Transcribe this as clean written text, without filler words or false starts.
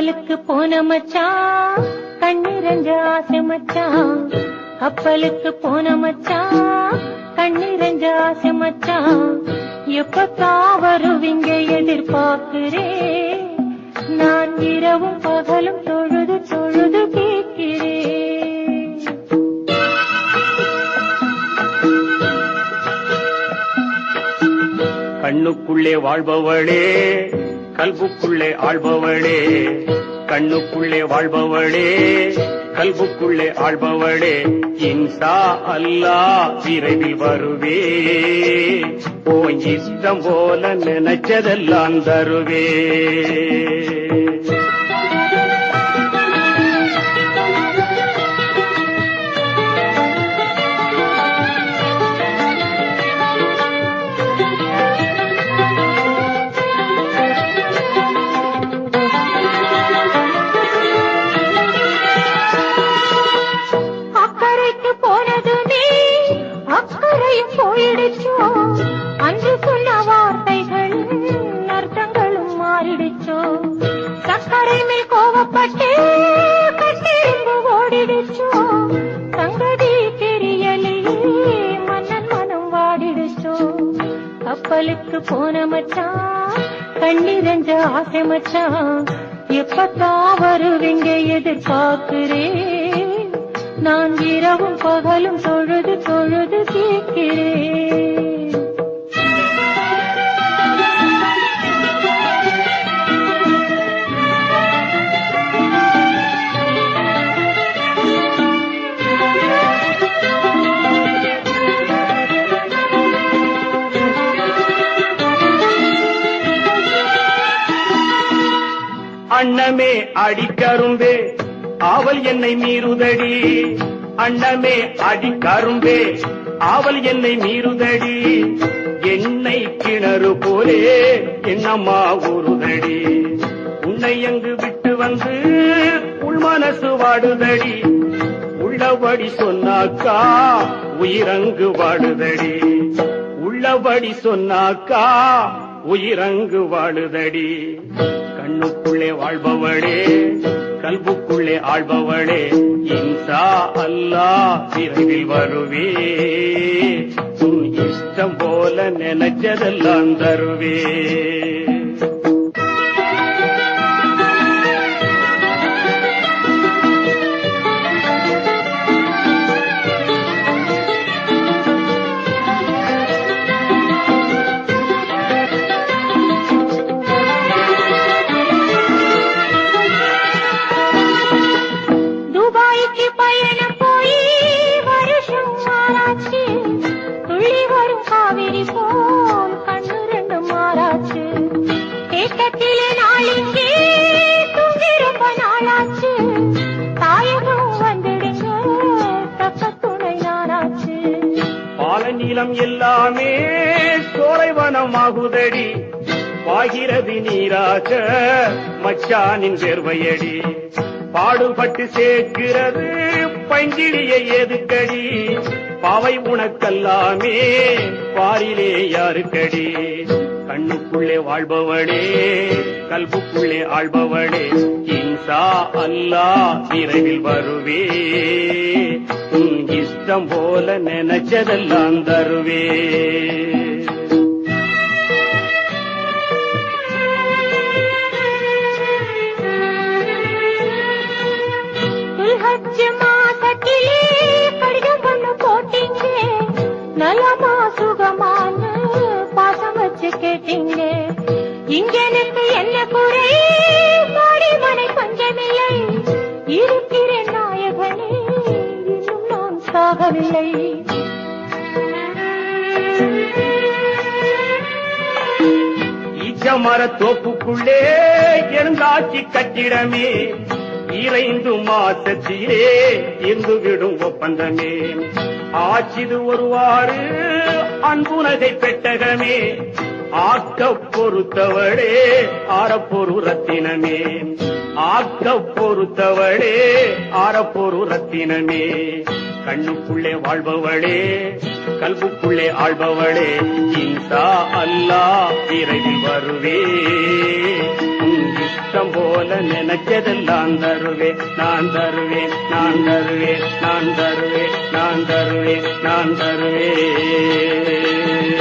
கப்பலுக்கு போன மச்சான் கண்ணிரஞ்ச ஆசை மச்சான். கப்பலுக்கு போன மச்சான் கண்ணிரஞ்ச ஆசை மச்சான். எப்பத்தான் வருவீங்க எதிர்பார்க்கிறேன். நான் இரவும் பகலும் தொழுது தொழுது கேட்கிறேன். கண்ணுக்குள்ளே வாழ்பவளே கல்புக்குள்ளே ஆள்பவளே. கண்ணுக்குள்ளே வாழ்பவளே கல்புக்குள்ளே ஆள்பவளே. இன்ஷா அல்லாஹ் விரைவில் வருவே. ஓ இஷ்டம் போல நினைச்சதெல்லாம் தருவே. போயிடுச்சோ அன்று சொன்ன வார்த்தைகள் அர்த்தங்களும் மாறிடுச்சோ. சக்கரை மேல் கோவப்பட்டு கட்டிரும்பு ஓடிடுச்சோ. சங்கதி தெரியலையே மன்னன் மனம் வாடிடுச்சோ. கப்பலுக்கு போன மச்சான் கண்ணிரஞ்ச ஆசை மச்சான். எப்பத்தான் வருவீங்க எதிர்பார்க்கிறேன். நான் இரவும் பகலும் தொழுது தொழுது கேட்கிறேன். அன்னமே அடிக்கரும்பே ஆவல் என்னை மீறுதடி. அன்னமே அடிக்கரும்பே ஆவல் என்னை மீறுதடி. என்னை கிணறு போலே என்னம்மா ஊறுதடி. உன்னை எங்கு விட்டு வந்து உள் மனசு வாடுதடி. உள்ளபடி சொன்னாக்கா உயிரங்கு வாடுதடி. உள்ளபடி சொன்னாக்கா உயிரங்கு வாடுதடி. கண்ணுக்குள்ளே வாழ்பவளே கல்புக்குள்ளே ஆள்பவளே. இன்ஷா அல்லாஹ் விரைவில் வருவே. உன் இஷ்டம் போல நினைச்சதெல்லாம் தருவே. நீளம் எல்லாமே சோலைவனமாகுதடி. பாகிறது நீராக மச்சானின் வேர்வையடி. பாடுபட்டு சேர்க்கிறது பைங்கிழியை எதுக்கடி. பாவை உனக்கல்லாமே பாரிலே யாருக்கடி. கண்ணுக்குள்ளே வாழ்பவளே கல்புக்குள்ளே ஆள்பவளே. இன்ஷா அல்லாஹ் விரைவில் வருவே. உன் இஷ்டம் போல நினைச்சதெல்லாம் தருவே. மாசத்திலே கடிதம் பண்ண போட்டீங்க. நலமா சுகமான பாசம் வச்சு கேட்டீங்க. இங்க எனக்கு என்ன குறை மாடி மனை பஞ்சமில்லை. இருக்கிறேன் நாயகனே இன்னும் நான் சாகவில்லை. ஈச்சமர தோப்புக்குள்ளே இருந்தாச்சி கட்டிடமே. 2 மாசத்திலே இருந்துவிடும் ஒப்பந்தமே. ஆச்சிது ஒருவாறு அன்புனதை பெட்டகமே. ஆக்க பொறுத்தவளே ஆரப்பொரு ரத்தினமே. ஆக்க பொறுத்தவளே ஆரப்பொரு ரத்தினமே. கண்ணுக்குள்ளே வாழ்பவளே கல்புக்குள்ளே ஆள்பவளே. இன்ஷா அல்லாஹ் விரைவில் வருவே. உன் இஷ்டம் போல நினைச்சதெல்லாம் தருவேன் நான் தருவேன் நான் தருவேன் நான் தருவேன் நான் தருவேன் நான் தருவேன்